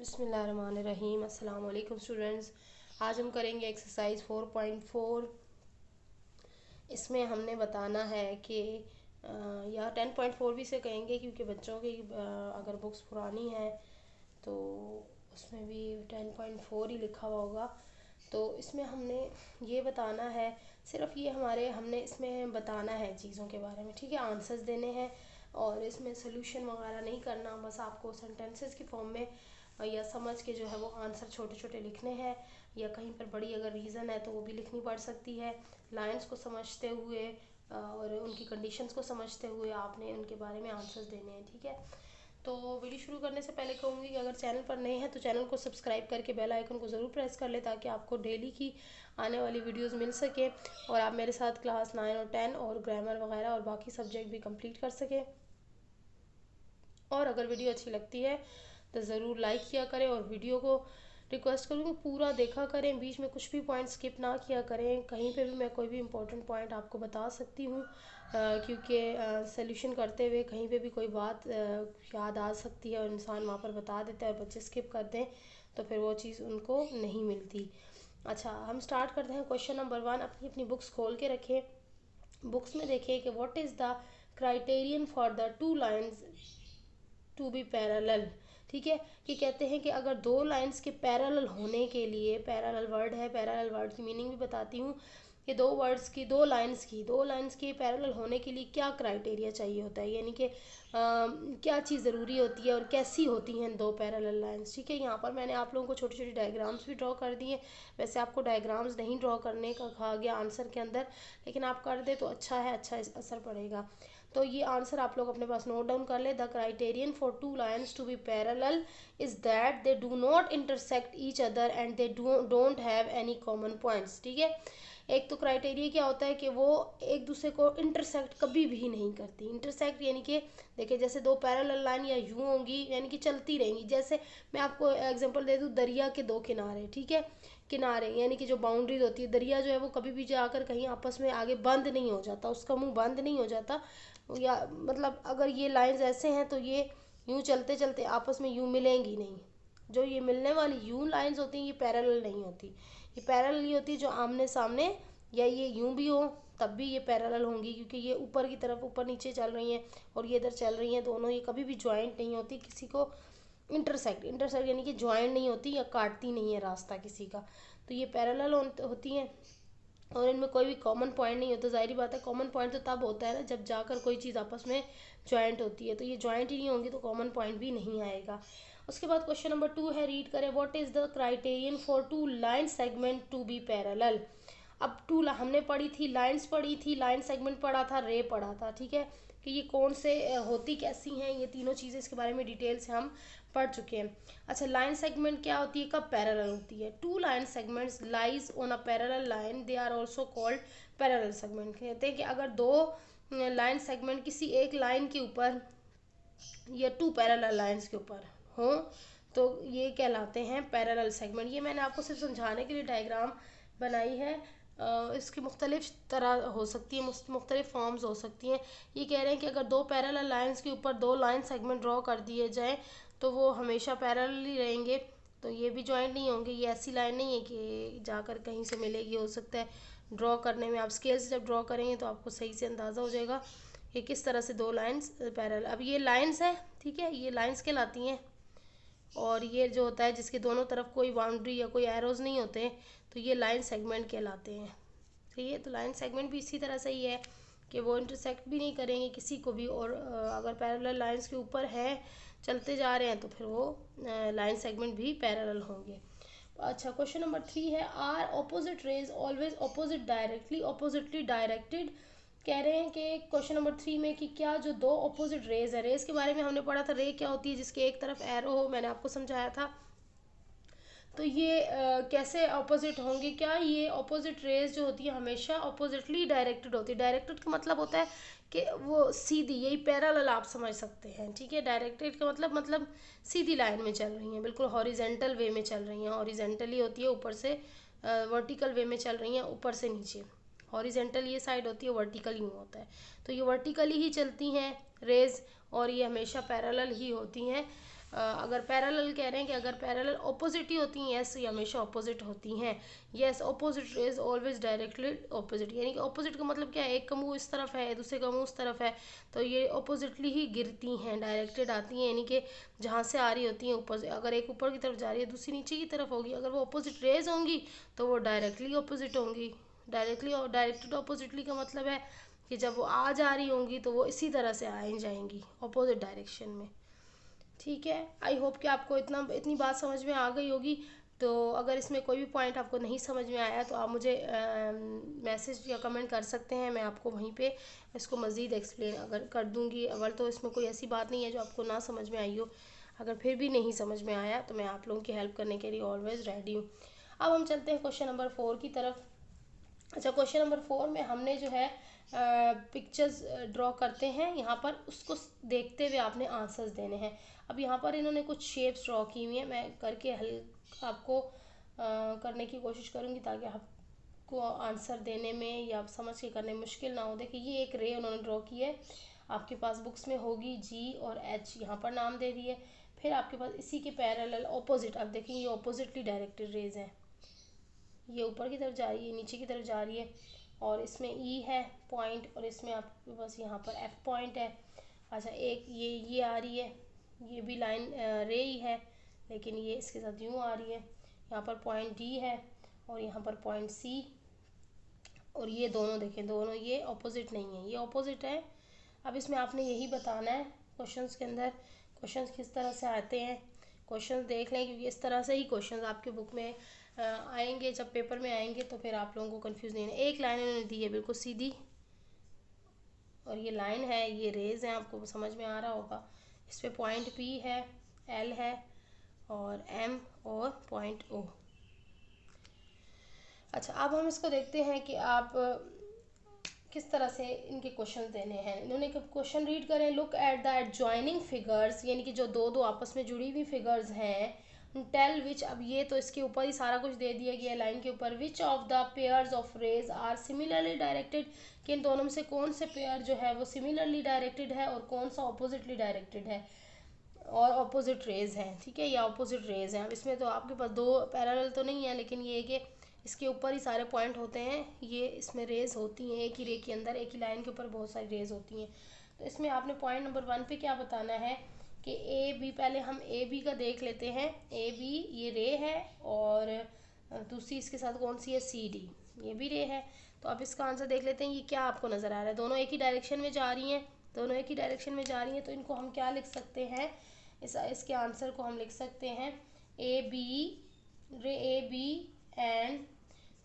बिस्मिल्लाहिर्रहमानिर्रहीम। अस्सलाम वालेकुम स्टूडेंट्स। आज हम करेंगे एक्सरसाइज 4.4। इसमें हमने बताना है कि या 10.4 भी से कहेंगे क्योंकि बच्चों की अगर बुक्स पुरानी है तो उसमें भी 10.4 ही लिखा हुआ होगा। तो इसमें हमने ये बताना है, सिर्फ ये हमने इसमें बताना है चीज़ों के बारे में, ठीक है। आंसर्स देने हैं और इसमें सोल्यूशन वगैरह नहीं करना, बस आपको सेंटेंसेस की फॉर्म में या समझ के जो है वो आंसर छोटे छोटे लिखने हैं, या कहीं पर बड़ी अगर रीज़न है तो वो भी लिखनी पड़ सकती है। लाइंस को समझते हुए और उनकी कंडीशंस को समझते हुए आपने उनके बारे में आंसर्स देने हैं, ठीक है। तो वीडियो शुरू करने से पहले कहूँगी कि अगर चैनल पर नए हैं तो चैनल को सब्सक्राइब करके बेल आइकन को ज़रूर प्रेस कर ले, ताकि आपको डेली की आने वाली वीडियोस मिल सके और आप मेरे साथ क्लास 9 और 10 और ग्रामर वगैरह और बाकी सब्जेक्ट भी कंप्लीट कर सकें। और अगर वीडियो अच्छी लगती है तो ज़रूर लाइक किया करें और वीडियो को रिक्वेस्ट करूँगी पूरा देखा करें, बीच में कुछ भी पॉइंट स्किप ना किया करें। कहीं पे भी मैं कोई भी इम्पोर्टेंट पॉइंट आपको बता सकती हूँ, क्योंकि सॉल्यूशन करते हुए कहीं पे भी कोई बात याद आ सकती है और इंसान वहाँ पर बता देता है और बच्चे स्किप कर दें तो फिर वो चीज़ उनको नहीं मिलती। अच्छा, हम स्टार्ट करते हैं। क्वेश्चन नंबर 1, अपनी अपनी बुक्स खोल के रखें। बुक्स में देखिए कि what is the criterion for the two lines to be parallel, ठीक है। कि कहते हैं कि अगर दो लाइंस के पैरेलल होने के लिए, पैरेलल वर्ड है, पैरेलल वर्ड की मीनिंग भी बताती हूँ कि दो लाइंस की पैरेलल होने के लिए क्या क्राइटेरिया चाहिए होता है, यानी कि क्या चीज़ ज़रूरी होती है और कैसी होती हैं दो पैरेलल लाइंस, ठीक है। यहाँ पर मैंने आप लोगों को छोटी छोटी डायग्राम्स भी ड्रॉ कर दी हैं। वैसे आपको डायग्राम्स नहीं ड्रॉ करने का कहा गया आंसर के अंदर, लेकिन आप कर दे तो अच्छा है, अच्छा असर पड़ेगा। तो ये आंसर आप लोग अपने पास नोट डाउन कर ले। The criterion for two lines to be parallel is that they do not intersect each other and they don't have any common points, ठीक है। एक तो क्राइटेरिया क्या होता है कि वो एक दूसरे को इंटरसेक्ट कभी भी नहीं करती। इंटरसेक्ट यानी कि देखिए, जैसे दो पैरेलल लाइन या यूं होंगी यानी कि चलती रहेंगी। जैसे मैं आपको एग्जांपल दे दूं, दरिया के दो किनारे, ठीक है। किनारे यानी कि जो बाउंड्रीज होती है, दरिया जो है वो कभी भी जाकर कहीं आपस में आगे बंद नहीं हो जाता, उसका मुंह बंद नहीं हो जाता। या मतलब अगर ये लाइंस ऐसे हैं तो ये यूं चलते चलते आपस में यूं मिलेंगी नहीं। जो ये मिलने वाली यूं लाइंस होती हैं ये पैरेलल नहीं होती। ये पैरेलल ये होती है जो आमने सामने, या ये यूं भी हो तब भी ये पैरेलल होंगी, क्योंकि ये ऊपर की तरफ ऊपर नीचे चल रही हैं और ये इधर चल रही हैं दोनों। ये कभी भी ज्वाइंट नहीं होती, किसी को इंटरसेक्ट यानी कि ज्वाइंट नहीं होती या काटती नहीं है रास्ता किसी का। तो ये पैरेलल होती हैं और इनमें कोई भी कॉमन पॉइंट नहीं होता। जाहिर बात है, कॉमन पॉइंट तो तब होता है ना जब जाकर कोई चीज़ आपस में ज्वाइंट होती है। तो ये ज्वाइंट ही नहीं होंगी तो कॉमन पॉइंट भी नहीं आएगा। उसके बाद क्वेश्चन नंबर 2 है, रीड करें। What is the criterion for two line segment to be parallel. अब हमने पढ़ी थी लाइंस, पढ़ी थी लाइन सेगमेंट पढ़ा था, रे पढ़ा था, ठीक है। कि ये कौन से होती कैसी हैं, ये तीनों चीज़ें इसके बारे में डिटेल से हम पढ़ चुके हैं। अच्छा, लाइन सेगमेंट क्या होती है, कब पैरेलल होती है। Two line segments lies on a parallel line, they are also called parallel segment. कहते हैं कि अगर दो लाइन सेगमेंट किसी एक लाइन के ऊपर या टू पैरेलल लाइंस के ऊपर हो तो ये कहलाते हैं पैरेलल सेगमेंट। ये मैंने आपको सिर्फ समझाने के लिए डायग्राम बनाई है। इसकी मुख्तलिफ तरह हो सकती है, मुख्तलिफ फॉर्म्स हो सकती हैं। ये कह रहे हैं कि अगर दो पैरेलल लाइंस के ऊपर दो लाइन सेगमेंट ड्रॉ कर दिए जाएँ तो वो हमेशा पैरेलल ही रहेंगे। तो ये भी ज्वाइंट नहीं होंगे। ये ऐसी लाइन नहीं है कि जाकर कहीं से मिलेगी। हो सकता है ड्रॉ करने में, आप स्केल से जब ड्रॉ करेंगे तो आपको सही से अंदाज़ा हो जाएगा कि किस तरह से दो लाइंस पैरेलल। अब ये लाइंस है, ठीक है, ये लाइंस कहलाती हैं। और ये जो होता है जिसके दोनों तरफ कोई बाउंड्री या कोई एरोज नहीं होते तो ये लाइन सेगमेंट कहलाते हैं, ठीक है। तो लाइन सेगमेंट भी इसी तरह से ही है कि वो इंटरसेक्ट भी नहीं करेंगे किसी को भी, और अगर पैरेलल लाइंस के ऊपर है, चलते जा रहे हैं तो फिर वो लाइन सेगमेंट भी पैरेलल होंगे। अच्छा, क्वेश्चन नंबर 3 है, are opposite rays always oppositely directed. कह रहे हैं कि क्वेश्चन नंबर 3 में कि क्या जो दो ऑपोजिट रेज है, रेज के बारे में हमने पढ़ा था। रे क्या होती है, जिसके एक तरफ एरो हो, मैंने आपको समझाया था। तो ये कैसे अपोजिट होंगे, क्या ये अपोजिट रेज जो होती है हमेशा अपोजिटली डायरेक्टेड होती है। डायरेक्टेड का मतलब होता है कि वो सीधी, यही पैरेलल आप समझ सकते हैं, ठीक है। डायरेक्टेड का मतलब सीधी लाइन में चल रही हैं, बिल्कुल हॉरिजेंटल वे में चल रही हैं। हॉरिजेंटली होती है ऊपर से, वर्टिकल वे में चल रही हैं ऊपर से नीचे। हॉरिजेंटल ये साइड होती है, वर्टिकल यूँ होता है। तो ये वर्टिकली ही चलती हैं रेज और ये हमेशा पैरेलल ही होती हैं। अगर पैरेलल कह रहे हैं कि अगर पैरेलल ऑपोजिट ही होती हैं, यस ये हमेशा ऑपोजिट होती हैं। Yes opposite rays always directly opposite, यानी कि ऑपोजिट का मतलब क्या है, एक का मुंह इस तरफ है दूसरे का मुंह उस तरफ है, तो ये ऑपोजिटली ही गिरती हैं, डायरेक्टेड आती हैं, यानी कि जहाँ से आ रही होती हैं ऊपर से। अगर एक ऊपर की तरफ जा रही है दूसरी नीचे की तरफ होगी, अगर वो ऑपोजिट रेज होंगी तो वो डायरेक्टली ऑपोजिट होंगी। डायरेक्टली और डायरेक्टेड ऑपोजिटली का मतलब है कि जब वो आ जा रही होंगी तो वो इसी तरह से आ जाएंगी ऑपोजिट डायरेक्शन में। ठीक है, आई होप कि आपको इतनी बात समझ में आ गई होगी। तो अगर इसमें कोई भी पॉइंट आपको नहीं समझ में आया तो आप मुझे मैसेज या कमेंट कर सकते हैं, मैं आपको वहीं पे इसको मज़ीद एक्सप्लेन अगर कर दूँगी। अगर तो इसमें कोई ऐसी बात नहीं है जो आपको ना समझ में आई हो, अगर फिर भी नहीं समझ में आया तो मैं आप लोगों की हेल्प करने के लिए ऑलवेज़ रेडी हूँ। अब हम चलते हैं क्वेश्चन नंबर 4 की तरफ। अच्छा, क्वेश्चन नंबर 4 में हमने जो है पिक्चर्स ड्रॉ करते हैं, यहाँ पर उसको देखते हुए आपने आंसर्स देने हैं। अब यहाँ पर इन्होंने कुछ शेप्स ड्रॉ की हुई हैं, मैं करके आपको करने की कोशिश करूँगी ताकि आपको आंसर देने में या समझ के करने में मुश्किल ना हो। देखिए ये एक रे उन्होंने ड्रॉ की है, आपके पास बुक्स में होगी, जी और एच यहाँ पर नाम दे दिए। फिर आपके पास इसी के पैरेलल ऑपोजिट, अब देखिए ये ऑपोजिटली डायरेक्टेड रेज हैं, ये ऊपर की तरफ जा रही है नीचे की तरफ जा रही है, और इसमें ई है पॉइंट, और इसमें आपके पास यहाँ पर एफ पॉइंट है। अच्छा, एक ये आ रही है, ये भी लाइन रे ही है लेकिन ये इसके साथ यूँ आ रही है। यहाँ पर पॉइंट डी है और यहाँ पर पॉइंट सी, और ये दोनों देखें, दोनों ये ऑपोजिट नहीं है, ये ऑपोजिट है। अब इसमें आपने यही बताना है क्वेश्चंस के अंदर, क्वेश्चंस किस तरह से आते हैं, क्वेश्चंस देख लें क्योंकि इस तरह से ही क्वेश्चंस आपके बुक में आएंगे, जब पेपर में आएंगे तो फिर आप लोगों को कंफ्यूज नहीं है। एक लाइन इन्होंने दी है बिल्कुल सीधी, और ये लाइन है, ये रेज है, आपको समझ में आ रहा होगा। इस पर पॉइंट पी है, एल है और एम और पॉइंट ओ। अच्छा, अब हम इसको देखते हैं कि आप किस तरह से इनके क्वेश्चन देने हैं। इन्होंने क्वेश्चन रीड करें, look at the adjoining figures, यानी कि जो दो आपस में जुड़ी हुई फिगर्स हैं, टेल विच, अब ये तो इसके ऊपर ही सारा कुछ दे दिया गया लाइन के ऊपर, which of the pairs of rays are similarly directed, कि इन दोनों में से कौन से पेयर जो है वो सिमिलरली डायरेक्टेड है और कौन सा ऑपोजिटली डायरेक्टेड है और ऑपोजिट रेज हैं। ठीक है, या ऑपोजिट रेज हैं। अब इसमें तो आपके पास दो पैरेलल तो नहीं है, लेकिन ये कि इसके ऊपर ही सारे पॉइंट होते हैं, ये इसमें रेज होती हैं, एक ही रे के अंदर एक ही लाइन के ऊपर बहुत सारी रेज होती हैं। तो इसमें आपने पॉइंट नंबर 1 पे क्या बताना है कि ए बी, पहले हम ए बी का देख लेते हैं। ए बी ये रे है और दूसरी इसके साथ कौन सी है, सी डी, ये भी रे है। तो अब इसका आंसर देख लेते हैं, ये क्या आपको नज़र आ रहा है, दोनों एक ही डायरेक्शन में जा रही हैं, दोनों एक ही डायरेक्शन में जा रही हैं। तो इनको हम क्या लिख सकते हैं, इसके आंसर को हम लिख सकते हैं A B and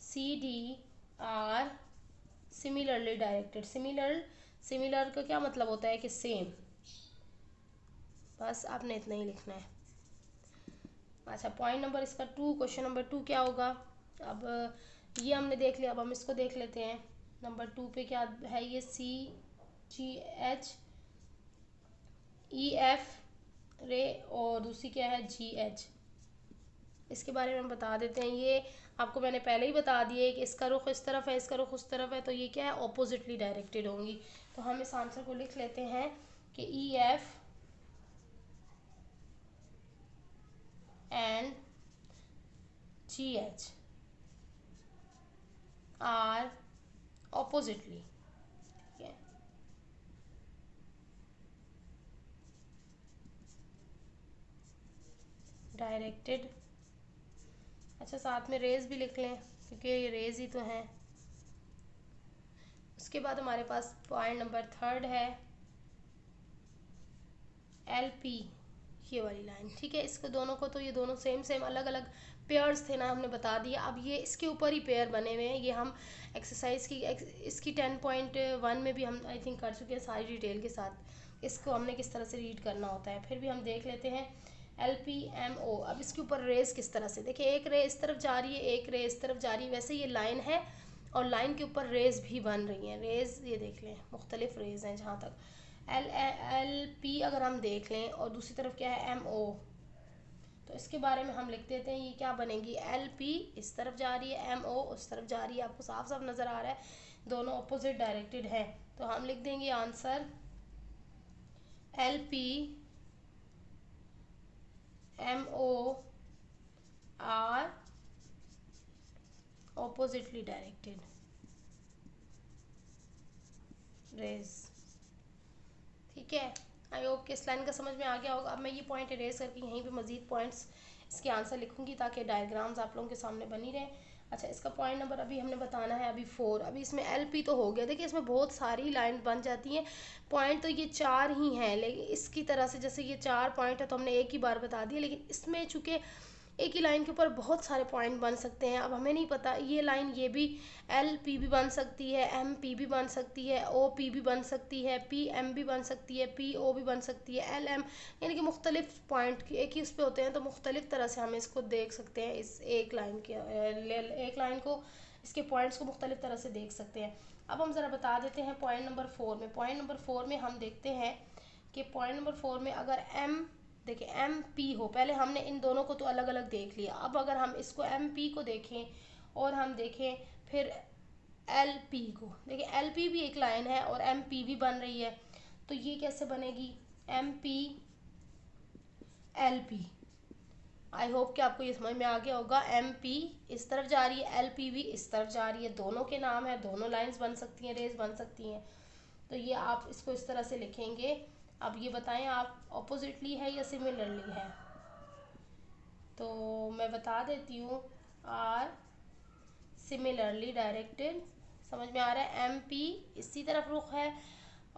C D are similarly directed. Similar का क्या मतलब होता है कि सेम, बस आपने इतना ही लिखना है। अच्छा, पॉइंट नंबर इसका 2, क्वेश्चन नंबर 2 क्या होगा। अब ये हमने देख लिया, अब हम इसको देख लेते हैं। नंबर 2 पे क्या है, ये सी जी एच ई एफ रे और दूसरी क्या है, जी एच। इसके बारे में हम बता देते हैं, ये आपको मैंने पहले ही बता दिया है कि इसका रुख इस तरफ है, इसका रुख उस तरफ है, तो ये क्या है, ऑपोजिटली डायरेक्टेड होंगी। तो हम इस आंसर को लिख लेते हैं कि E F and ji H R oppositely, ठीक है, डायरेक्टेड। अच्छा, साथ में रेज भी लिख लें क्योंकि ये रेज ही तो हैं। उसके बाद हमारे पास पॉइंट नंबर 3 है, एल पी, ये वाली लाइन। ठीक है, इसको दोनों को तो ये दोनों सेम अलग अलग पेयर्स थे ना, हमने बता दिया। अब ये इसके ऊपर ही पेयर बने हुए हैं, ये हम एक्सरसाइज की इसकी 10.1 में भी हम आई थिंक कर चुके हैं सारी डिटेल के साथ, इसको हमने किस तरह से रीड करना होता है। फिर भी हम देख लेते हैं एल पी एम ओ। अब इसके ऊपर रेस किस तरह से, देखिए एक रे इस तरफ जा रही है, एक रे इस तरफ जा रही है, वैसे ये लाइन है और लाइन के ऊपर रेज भी बन रही हैं। रेज ये देख लें, मुख्तलिफ रेज हैं। जहाँ तक एल एल पी अगर हम देख लें और दूसरी तरफ क्या है, एम ओ, तो इसके बारे में हम लिख देते हैं, ये क्या बनेगी, एल पी इस तरफ जा रही है, एम ओ उस तरफ जा रही है। आपको साफ साफ नज़र आ रहा है, दोनों अपोजिट डायरेक्टेड हैं। तो हम लिख देंगे answer L P MO are oppositely directed rays. ठीक है, आई होप कि इस लाइन का समझ में आ गया होगा। अब मैं ये पॉइंट इरेज करके यहीं पे मजीद पॉइंट्स इसके आंसर लिखूंगी ताकि डायग्राम्स आप लोगों के सामने बनी रहे। अच्छा, इसका पॉइंट नंबर अभी हमने बताना है अभी 4। अभी इसमें LP तो हो गया। देखिए इसमें बहुत सारी लाइन बन जाती हैं। पॉइंट तो ये 4 ही हैं, लेकिन इसकी तरह से जैसे ये 4 पॉइंट है तो हमने एक ही बार बता दिया, लेकिन इसमें चूँकि एक ही लाइन के ऊपर बहुत सारे पॉइंट बन सकते हैं। अब हमें नहीं पता ये लाइन ये भी LP भी बन सकती है, MP भी बन सकती है, OP भी बन सकती है, PM भी बन सकती है, PO भी बन सकती है, LM, यानी कि मुख्तलिफ पॉइंट एक ही उस पर होते हैं, तो मुख्तलिफ तरह से हम इसको देख सकते हैं। इस एक लाइन को, इसके पॉइंट्स को मुख्तलिफ तरह से देख सकते हैं। अब हम ज़रा बता देते हैं पॉइंट नंबर 4 में। पॉइंट नंबर 4 में हम देखते हैं कि पॉइंट नंबर 4 में अगर देखिए MP हो, पहले हमने इन दोनों को तो अलग अलग देख लिया। अब अगर हम इसको MP को देखें और हम देखें फिर LP को, देखिए LP भी एक लाइन है और MP भी बन रही है, तो ये कैसे बनेगी MP LP। आई होप कि आपको ये समझ में आ गया होगा। MP इस तरफ जा रही है, LP भी इस तरफ जा रही है, दोनों के नाम है, दोनों लाइंस बन सकती हैं, रेज बन सकती हैं। तो ये आप इसको इस तरह से लिखेंगे। अब ये बताएं आप ऑपोजिटली है या सिमिलरली है। तो मैं बता देती हूँ, आर सिमिलरली डायरेक्टेड। समझ में आ रहा है। MP इसी तरफ रुख है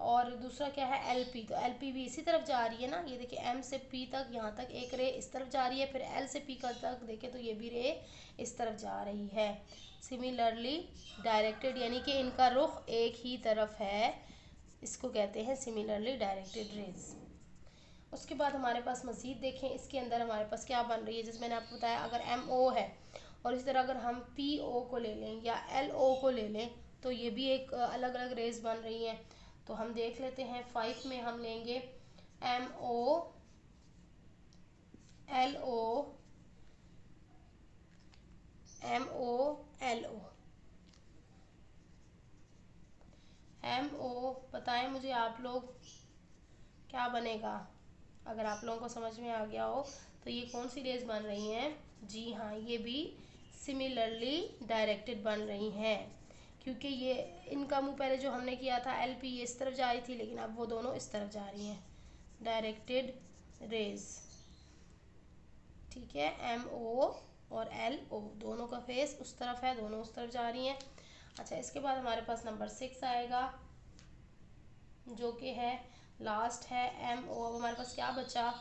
और दूसरा क्या है LP, तो LP भी इसी तरफ जा रही है ना। ये देखिए M से P तक, यहाँ तक एक रे इस तरफ जा रही है, फिर L से P का तक देखें तो ये भी रे इस तरफ जा रही है। सिमिलरली डायरेक्टेड यानी कि इनका रुख एक ही तरफ है, इसको कहते हैं सिमिलरली डायरेक्टेड रेज। उसके बाद हमारे पास मज़ीद देखें, इसके अंदर हमारे पास क्या बन रही है, जिसमें मैंने आपको बताया अगर MO है और इस तरह अगर हम PO को ले लें या LO को ले लें तो ये भी एक अलग अलग रेज बन रही हैं। तो हम देख लेते हैं 5 में हम लेंगे MO LO MO LO MO, बताएं मुझे आप लोग क्या बनेगा। अगर आप लोगों को समझ में आ गया हो तो ये कौन सी रेज बन रही हैं। जी हाँ, ये भी सिमिलरली डायरेक्टेड बन रही हैं, क्योंकि ये इनका मुंह पहले जो हमने किया था LP ये इस तरफ जा रही थी, लेकिन अब वो दोनों इस तरफ जा रही हैं, डायरेक्टेड रेज। ठीक है, MO और LO दोनों का फेस उस तरफ है, दोनों उस तरफ जा रही हैं। अच्छा, इसके बाद हमारे पास नंबर 6 आएगा जो कि है लास्ट है MO। अब हमारे पास क्या बचा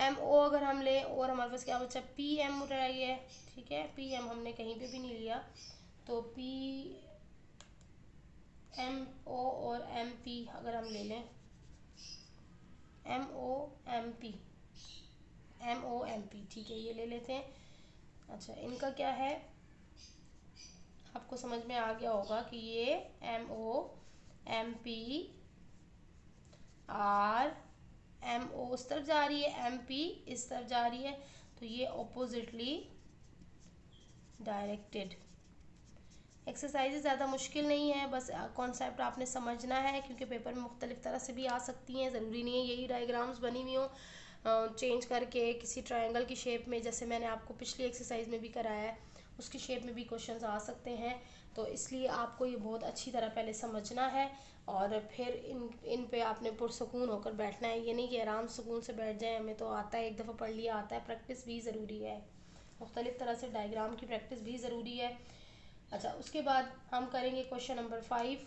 MO अगर हम लें, और हमारे पास क्या बचा PM रह गया है। ठीक है, PM हमने कहीं पे भी नहीं लिया, तो MO और MP अगर हम ले लें MO MP, ठीक है, ये ले लेते हैं। अच्छा, इनका क्या है आपको समझ में आ गया होगा कि ये MO MP R MO उस तरफ जा रही है, MP इस तरफ जा रही है, तो ये ऑपोजिटली डायरेक्टेड। एक्सरसाइजेज ज़्यादा मुश्किल नहीं है, बस कॉन्सेप्ट आपने समझना है, क्योंकि पेपर में मुख्तलिफ तरह से भी आ सकती हैं। ज़रूरी नहीं है यही डायग्राम्स बनी हुई हों, चेंज करके किसी ट्रायंगल की शेप में, जैसे मैंने आपको पिछली एक्सरसाइज में भी कराया है, उसकी शेप में भी क्वेश्चंस आ सकते हैं। तो इसलिए आपको ये बहुत अच्छी तरह पहले समझना है और फिर इन पे आपने पुरसकून होकर बैठना है। ये नहीं कि आराम सुकून से बैठ जाए, हमें तो आता है, एक दफ़ा पढ़ लिया आता है। प्रैक्टिस भी ज़रूरी है, मुख्तलिफ तरह से डायग्राम की प्रैक्टिस भी ज़रूरी है। अच्छा, उसके बाद हम करेंगे क्वेश्चन नंबर 5।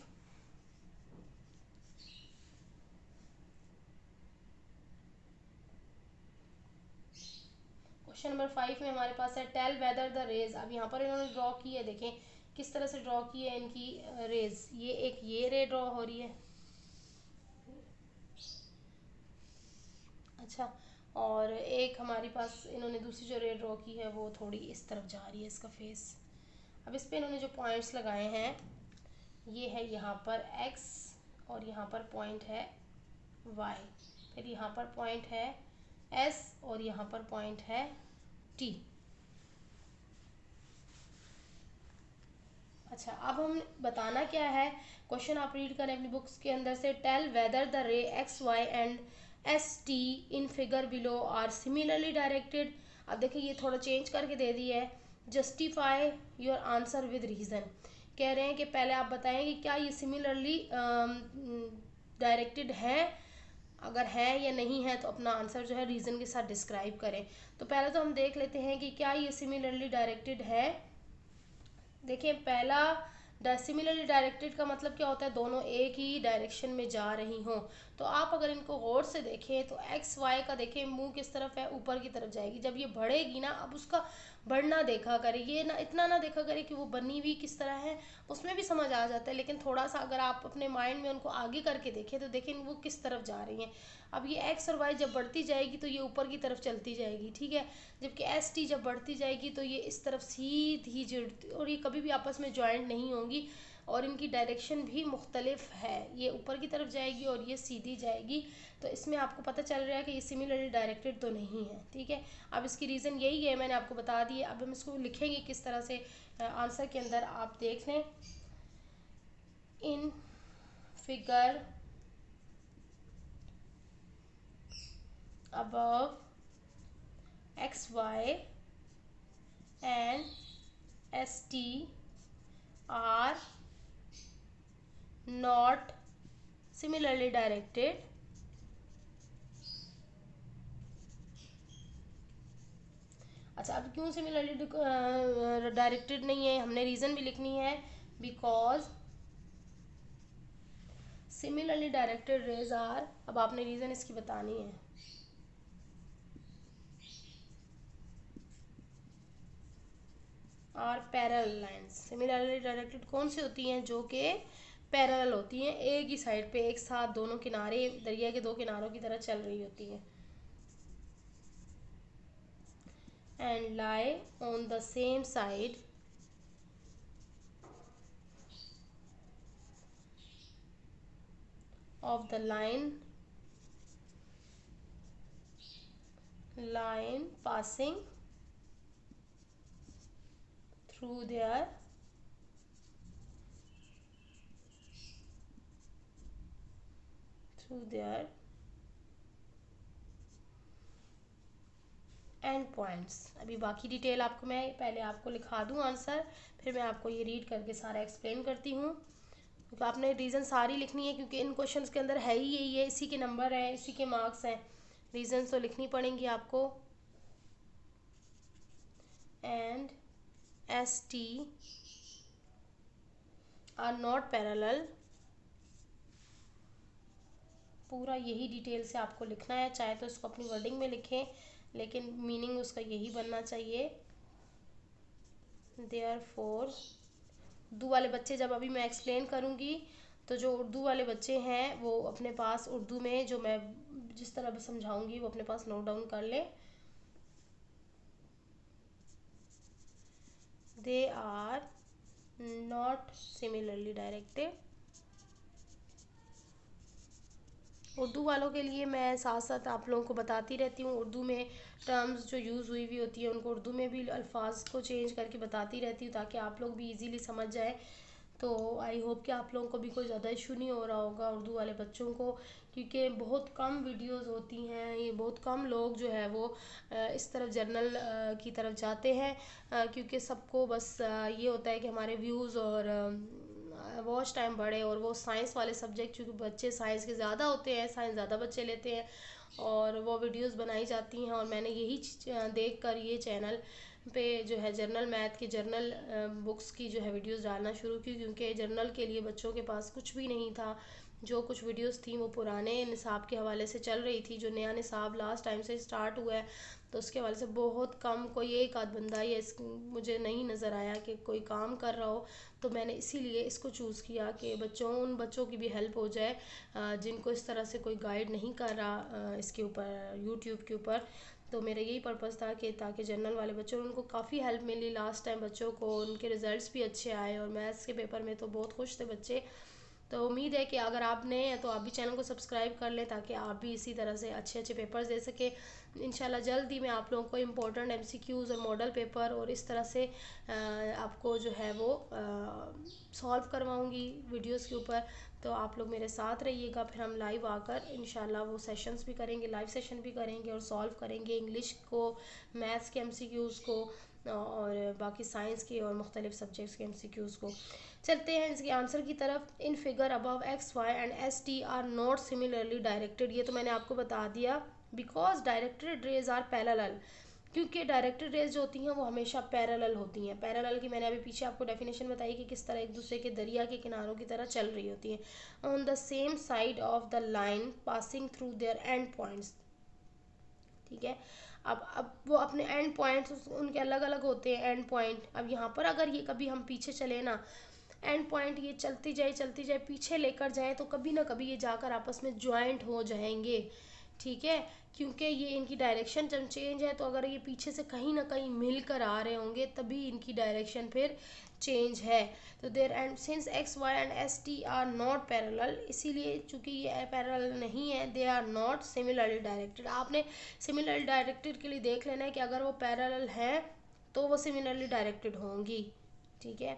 क्वेश्चन नंबर 5 में हमारे पास है टेल वेदर द रेज। अब यहाँ पर इन्होंने ड्रॉ की है, देखें किस तरह से ड्रॉ की है इनकी रेज। ये रे ड्रॉ हो रही है। अच्छा, और एक हमारे पास इन्होंने दूसरी जो रे ड्रॉ की है वो थोड़ी इस तरफ जा रही है, इसका फेस। अब इस पे इन्होंने जो पॉइंट्स लगाए हैं ये है यहाँ पर X और यहाँ पर पॉइंट है Y, फिर यहाँ पर पॉइंट है S और यहाँ पर पॉइंट है T। अच्छा, अब हम बताना क्या है, क्वेश्चन आप रीड करें अपनी बुक्स के अंदर से। Tell whether the ray XY and ST in figure below are similarly directed. अब देखिए ये थोड़ा चेंज करके दे दिया है, justify your answer with reason. कह रहे हैं कि पहले आप बताएं कि क्या ये सिमिलरली डायरेक्टेड है, अगर है या नहीं है तो अपना आंसर जो है रीज़न के साथ डिस्क्राइब करें। तो पहले तो हम देख लेते हैं कि क्या ये सिमिलरली डायरेक्टेड है। देखिए पहला सिमिलरली डायरेक्टेड का मतलब क्या होता है, दोनों एक ही डायरेक्शन में जा रही हों। तो आप अगर इनको गौर से देखें तो एक्स वाई का देखें मुंह किस तरफ है, ऊपर की तरफ जाएगी। जब ये बढ़ेगी ना, अब उसका बढ़ना देखा करें, ये ना इतना ना देखा करें कि वो बनी हुई किस तरह है, उसमें भी समझ आ जाता है। लेकिन थोड़ा सा अगर आप अपने माइंड में उनको आगे करके देखें तो देखें वो किस तरफ जा रही हैं। अब ये एक्स और वाई जब बढ़ती जाएगी तो ये ऊपर की तरफ चलती जाएगी, ठीक है। जबकि एस टी जब बढ़ती जाएगी तो ये इस तरफ सीधी जुड़ती, और ये कभी भी आपस में ज्वाइंट नहीं होंगी, और इनकी डायरेक्शन भी मुख्तलिफ है। ये ऊपर की तरफ जाएगी और ये सीधी जाएगी। तो इसमें आपको पता चल रहा है कि ये सिमिलरली डायरेक्टेड तो नहीं है, ठीक है। अब इसकी रीज़न यही है, मैंने आपको बता दिए। अब हम इसको लिखेंगे किस तरह से आंसर के अंदर, आप देख लें। In figure above XY and ST are not similarly directed. अच्छा, अब क्यों सिमिलरली डायरेक्टेड नहीं है, हमने रीज़न भी लिखनी है। Because similarly directed rays are, अब आपने रीज़न इसकी बतानी है। Are parallel lines. Similarly directed कौन सी होती हैं, जो कि पैरेलल होती हैं, एक ही साइड पे एक साथ दोनों किनारे, दरिया के दो किनारों की तरह चल रही होती हैं। And lie on the same side of the line passing through their and points. अभी बाकी डिटेल आपको मैं पहले आपको लिखा दूं आंसर, फिर मैं आपको ये रीड करके सारा एक्सप्लेन करती हूँ। तो आपने रीज़न सारी लिखनी है, क्योंकि इन क्वेश्चंस के अंदर है ही यही है, इसी के नंबर हैं, इसी के मार्क्स हैं। रीज़न तो लिखनी पड़ेंगी आपको। And S T are not parallel, पूरा यही डिटेल से आपको लिखना है। चाहे तो इसको अपनी वर्डिंग में लिखें, लेकिन मीनिंग उसका यही बनना चाहिए। देयरफॉर उर्दू वाले बच्चे, जब अभी मैं एक्सप्लेन करूँगी तो जो उर्दू वाले बच्चे हैं वो अपने पास उर्दू में जो मैं जिस तरह समझाऊंगी वो अपने पास नोट डाउन कर लें। They are not similarly directed. Urdu वालों के लिए मैं साथ साथ आप लोगों को बताती रहती हूँ, उर्दू में टर्म्स जो यूज़ हुई हुई होती है उनको उर्दू में भी अल्फाज को चेंज करके बताती रहती हूँ, ताकि आप लोग भी इजीली समझ जाएं। तो आई होप कि आप लोगों को भी कोई ज़्यादा इशू नहीं हो रहा होगा उर्दू वाले बच्चों को, क्योंकि बहुत कम वीडियोस होती हैं, ये बहुत कम लोग जो है वो इस तरफ जर्नल की तरफ जाते हैं, क्योंकि सबको बस ये होता है कि हमारे व्यूज़ और वॉच टाइम बढ़े। और वो साइंस वाले सब्जेक्ट, चूँकि बच्चे साइंस के ज़्यादा होते हैं, साइंस ज़्यादा बच्चे लेते हैं, और वो वीडियोस बनाई जाती हैं। और मैंने यही देख कर ये चैनल पे जो है जर्नल मैथ की जर्नल बुक्स की जो है वीडियोस डालना शुरू की, क्योंकि जर्नल के लिए बच्चों के पास कुछ भी नहीं था। जो कुछ वीडियोस थी वो पुराने निसाब के हवाले से चल रही थी, जो नया निसाब लास्ट टाइम से स्टार्ट हुआ है तो उसके हवाले से बहुत कम, कोई एक आध बंदा या मुझे नहीं नज़र आया कि कोई काम कर रहा हो। तो मैंने इसीलिए इसको चूज़ किया कि उन बच्चों की भी हेल्प हो जाए जिनको इस तरह से कोई गाइड नहीं कर रहा इसके ऊपर, यूट्यूब के ऊपर। तो मेरा यही पर्पज़ था कि ताकि जनरल वाले बच्चों उनको काफ़ी हेल्प मिली। लास्ट टाइम बच्चों को उनके रिज़ल्ट्स भी अच्छे आए, और मैथ्स के पेपर में तो बहुत खुश थे बच्चे। तो उम्मीद है कि अगर आप नए हैं तो आप भी चैनल को सब्सक्राइब कर लें, ताकि आप भी इसी तरह से अच्छे अच्छे पेपर्स दे सके। इंशाल्लाह जल्द ही मैं आप लोगों को इम्पोर्टेंट एमसीक्यूज़ और मॉडल पेपर और इस तरह से आपको जो है वो सॉल्व करवाऊंगी वीडियोस के ऊपर। तो आप लोग मेरे साथ रहिएगा, फिर हम लाइव आकर इंशाल्लाह वो सेशंस भी करेंगे, लाइव सेशन भी करेंगे और सॉल्व करेंगे इंग्लिश को, मैथ्स के एमसीक्यूज़ को और बाकी साइंस के और मुख्तलिफ सब्जेक्ट्स के एमसीक्यूज़ को। चलते हैं इसके आंसर की तरफ। In figure above X Y and S T are not similarly directed, ये तो मैंने आपको बता दिया। Because directed rays are parallel, क्योंकि डायरेक्टेड रेज जो होती हैं वो हमेशा पैरेलल होती हैं। पैरेलल की मैंने अभी पीछे आपको डेफिनेशन बताई कि किस तरह एक दूसरे के दरिया के किनारों की तरह चल रही होती हैं। On the same side of the line passing through their end points, ठीक है। अब वो अपने एंड पॉइंट्स उनके अलग अलग होते हैं एंड पॉइंट। अब यहाँ पर अगर ये कभी हम पीछे चले ना, एंड पॉइंट ये चलती जाए पीछे लेकर जाए, तो कभी ना कभी ये जाकर आपस में ज्वाइंट हो जाएंगे, ठीक है। क्योंकि ये इनकी डायरेक्शन जब चेंज है, तो अगर ये पीछे से कहीं ना कहीं मिलकर आ रहे होंगे तभी इनकी डायरेक्शन फिर चेंज है। तो there and since X Y and S T are not parallel, इसीलिए चूंकि ये पैरेलल नहीं है, they are not similarly directed. आपने सिमिलरली डायरेक्टेड के लिए देख लेना है कि अगर वो पैरेलल हैं तो वो सिमिलरली डायरेक्टेड होंगी, ठीक है।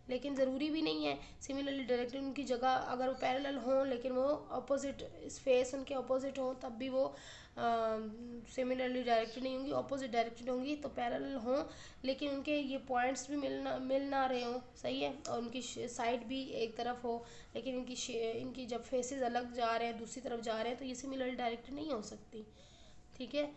लेकिन ज़रूरी भी नहीं है सिमिलरली डायरेक्टेड, उनकी जगह अगर वो पैरेलल हों लेकिन वो अपोजिट फेस उनके अपोजिट हों तब भी वो सिमिलरली डायरेक्टेड नहीं होंगी, अपोजिट डायरेक्टेड होंगी। तो पैरेलल हों लेकिन उनके ये पॉइंट्स भी मिल ना रहे हों, सही है, और उनकी साइड भी एक तरफ हो, लेकिन इनकी जब फेसेस अलग जा रहे हैं, दूसरी तरफ जा रहे हैं, तो ये सिमिलरली डायरेक्टेड नहीं हो सकती, ठीक है।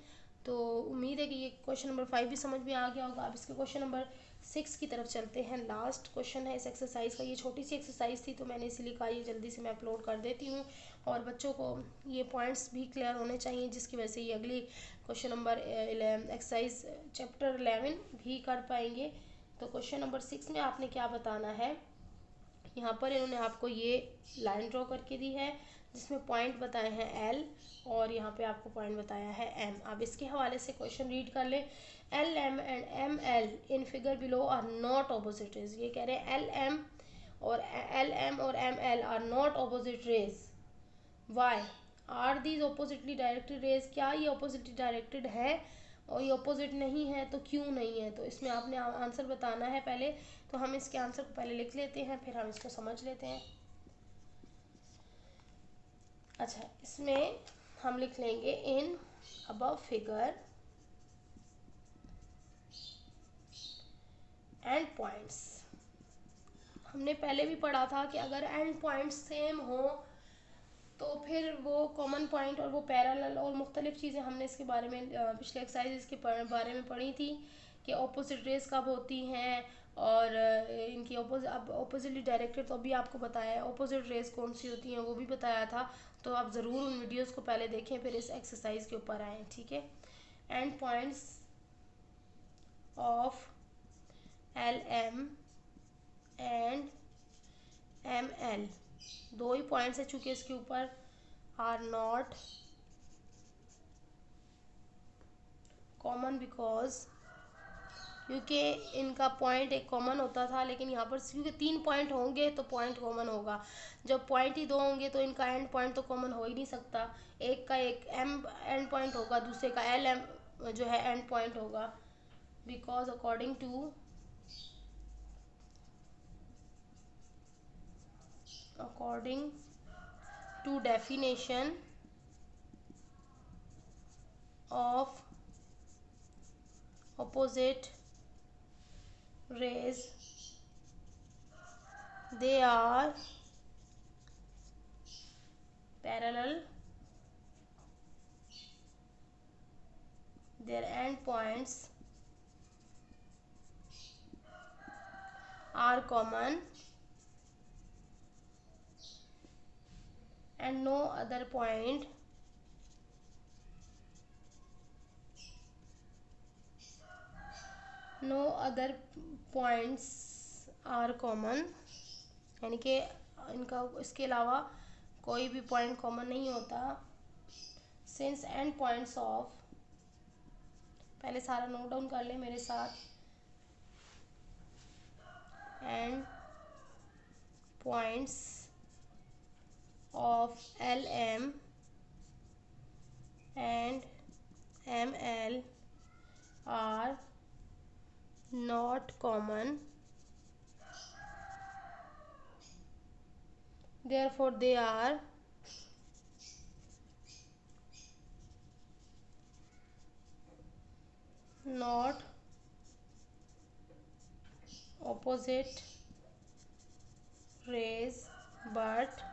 तो उम्मीद है कि ये क्वेश्चन नंबर 5 भी समझ में आ गया होगा। अब इसके क्वेश्चन नंबर 6 की तरफ चलते हैं। लास्ट क्वेश्चन है इस एक्सरसाइज का। ये छोटी सी एक्सरसाइज थी तो मैंने इसीलिए कहा ये जल्दी से मैं अपलोड कर देती हूँ, और बच्चों को ये पॉइंट्स भी क्लियर होने चाहिए, जिसकी वजह से ये अगली क्वेश्चन नंबर एक्सरसाइज चैप्टर 11 भी कर पाएंगे। तो क्वेश्चन नंबर 6 में आपने क्या बताना है, यहाँ पर इन्होंने आपको ये लाइन ड्रॉ करके दी है जिसमें पॉइंट बताए हैं एल, और यहाँ पे आपको पॉइंट बताया है एम। अब इसके हवाले से क्वेश्चन रीड कर ले। L M and M L in figure below are not opposite rays. ये कह रहे हैं एल एम और M L are not opposite rays. Why are these oppositely directed rays, क्या ये ऑपोजिटली डायरेक्टेड है, और ये ऑपोजिट नहीं है तो क्यों नहीं है। तो इसमें आपने आंसर बताना है पहले। तो हम इसके आंसर को पहले लिख लेते हैं, फिर हम इसको समझ लेते हैं। अच्छा, इसमें हम लिख लेंगे इन अबव फिगर एंड पॉइंट्स। हमने पहले भी पढ़ा था कि अगर एंड पॉइंट्स सेम हो तो फिर वो कॉमन पॉइंट और वो पैरेलल और मुख्तलिफ चीज़ें हमने इसके बारे में पिछले एक्सरसाइज के बारे में पढ़ी थी कि ऑपोजिट रेस कब होती हैं, और इनकी ऑपोजिटली डायरेक्टेड तो अभी आपको बताया है। ऑपोजिट रेस कौन सी होती हैं वो भी बताया था। तो आप ज़रूर उन वीडियोस को पहले देखें फिर इस एक्सरसाइज के ऊपर आएँ, ठीक है। End points of L M and M L, दो ही पॉइंट्स है चूँकि इसके ऊपर, आर नॉट कॉमन बिकॉज, क्योंकि इनका पॉइंट एक कॉमन होता था, लेकिन यहाँ पर क्योंकि 3 पॉइंट होंगे तो पॉइंट कॉमन होगा। जब पॉइंट ही 2 होंगे तो इनका एंड पॉइंट तो कॉमन हो ही नहीं सकता। एक का एक एम एंड पॉइंट होगा, दूसरे का एल एम जो है एंड पॉइंट होगा। Because according to definition of opposite rays, they are parallel, their end points are common and no other points are common, यानी कि इनका इसके अलावा कोई भी पॉइंट कॉमन नहीं होता। सिंस एंड पॉइंट्स ऑफ, पहले सारा नोट डाउन कर ले मेरे साथ। And points of LM and ML are not common, therefore they are not opposite rays but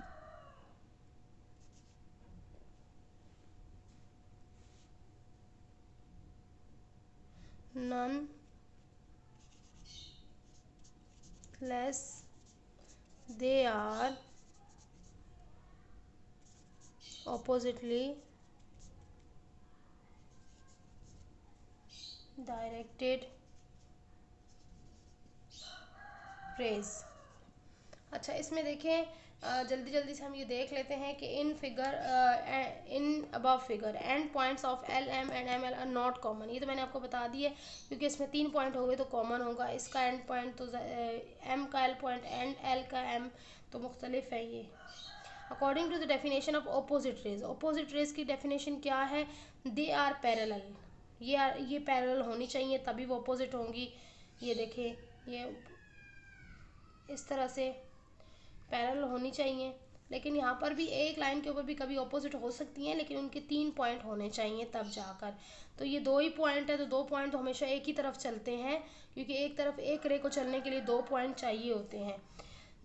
nonetheless they are oppositely directed rays। अच्छा, इसमें देखें, जल्दी जल्दी से हम ये देख लेते हैं कि in above figure end points of L M and M L are not common. ये तो मैंने आपको बता दिया क्योंकि इसमें 3 पॉइंट हो गए तो कॉमन होगा। इसका एंड पॉइंट तो एम का एल पॉइंट एंड एल का एम तो मुख्तलिफ है ये। According to the definition of opposite rays, opposite rays की डेफिनेशन क्या है? दे आर पैरेलल, ये पैरेलल होनी चाहिए तभी वो ऑपोजिट होंगी। ये देखें, ये इस तरह से पैरेलल होनी चाहिए, लेकिन यहाँ पर भी एक लाइन के ऊपर भी कभी ऑपोजिट हो सकती हैं, लेकिन उनके 3 पॉइंट होने चाहिए तब जाकर। तो ये 2 ही पॉइंट है, तो 2 पॉइंट तो हमेशा एक ही तरफ चलते हैं क्योंकि एक तरफ एक रे को चलने के लिए 2 पॉइंट चाहिए होते हैं।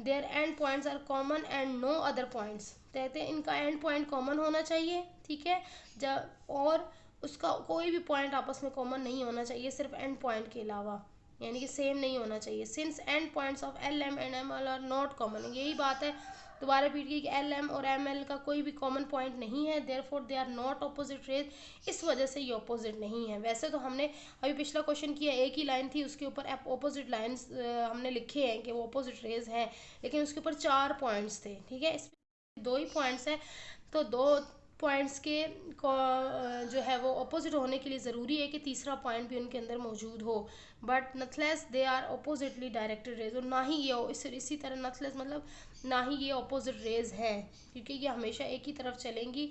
Their end points are common and no other points, कहते हैं इनका एंड पॉइंट कॉमन होना चाहिए, ठीक है, जब और उसका कोई भी पॉइंट आपस में कॉमन नहीं होना चाहिए सिर्फ एंड पॉइंट के अलावा, यानी कि सेम नहीं होना चाहिए। Since end points of L M and M L are not common, यही बात है, दोबारा रिपीट की कि एल एम और एम एल का कोई भी कॉमन पॉइंट नहीं है, therefore they are not opposite rays, इस वजह से ये ऑपोजिट नहीं है। वैसे तो हमने अभी पिछला क्वेश्चन किया, एक ही लाइन थी, उसके ऊपर ऑपोजिट लाइंस हमने लिखे हैं कि वो ऑपोजिट रेज हैं, लेकिन उसके ऊपर 4 पॉइंट्स थे, ठीक है, इस 2 ही पॉइंट्स हैं, तो 2 पॉइंट्स के जो है वो अपोजिट होने के लिए ज़रूरी है कि तीसरा पॉइंट भी उनके अंदर मौजूद हो। But nonetheless they are oppositely directed rays, और ना ही ये इसी तरह नथलेस मतलब ना ही ये अपोजिट रेज हैं, क्योंकि ये हमेशा एक ही तरफ चलेंगी,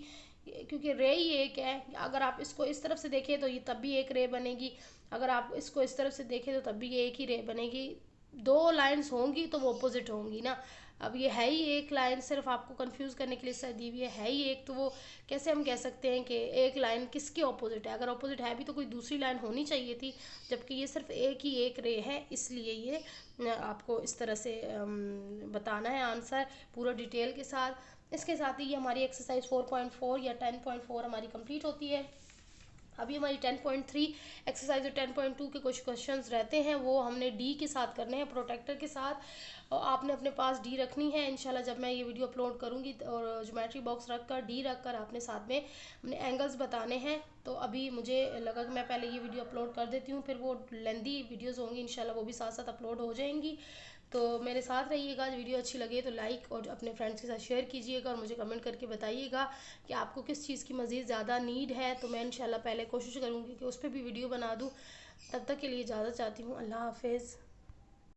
क्योंकि रे ही एक है। अगर आप इसको इस तरफ से देखें तो ये तब भी एक रे बनेगी, अगर आप इसको इस तरफ से देखें तो तब भी ये एक ही रे बनेगी। 2 लाइन्स होंगी तो वो अपोजिट होंगी ना। अब ये है ही एक लाइन, सिर्फ आपको कंफ्यूज करने के लिए सर दी हुई है ही एक, तो वो कैसे हम कह सकते हैं कि एक लाइन किसके ऑपोजिट है? अगर ऑपोजिट है भी तो कोई दूसरी लाइन होनी चाहिए थी, जबकि ये सिर्फ एक ही एक रे है, इसलिए ये आपको इस तरह से बताना है आंसर पूरा डिटेल के साथ। इसके साथ ही ये हमारी एक्सरसाइज 4.4 या 10.4 हमारी कंप्लीट होती है। अभी हमारी 10.3 एक्सरसाइज और 10.2 के कुछ क्वेश्चंस रहते हैं, वो हमने डी के साथ करने हैं, प्रोटेक्टर के साथ, और आपने अपने पास डी रखनी है। इंशाल्लाह जब मैं ये वीडियो अपलोड करूँगी और ज्योमेट्री बॉक्स रख कर डी रख कर आपने साथ में अपने एंगल्स बताने हैं। तो अभी मुझे लगा कि मैं पहले ये वीडियो अपलोड कर देती हूँ, फिर वो लेंदी वीडियोज़ होंगी इंशाल्लाह, वो भी साथ साथ अपलोड हो जाएंगी। तो मेरे साथ रहिएगा, वीडियो अच्छी लगे तो लाइक और अपने फ्रेंड्स के साथ शेयर कीजिएगा, और मुझे कमेंट करके बताइएगा कि आपको किस चीज़ की मज़ीद ज़्यादा नीड है, तो मैं इंशाल्लाह पहले कोशिश करूँगी कि उस पर भी वीडियो बना दूँ। तब तक के लिए इजाज़त चाहती हूँ, अल्लाह हाफिज़।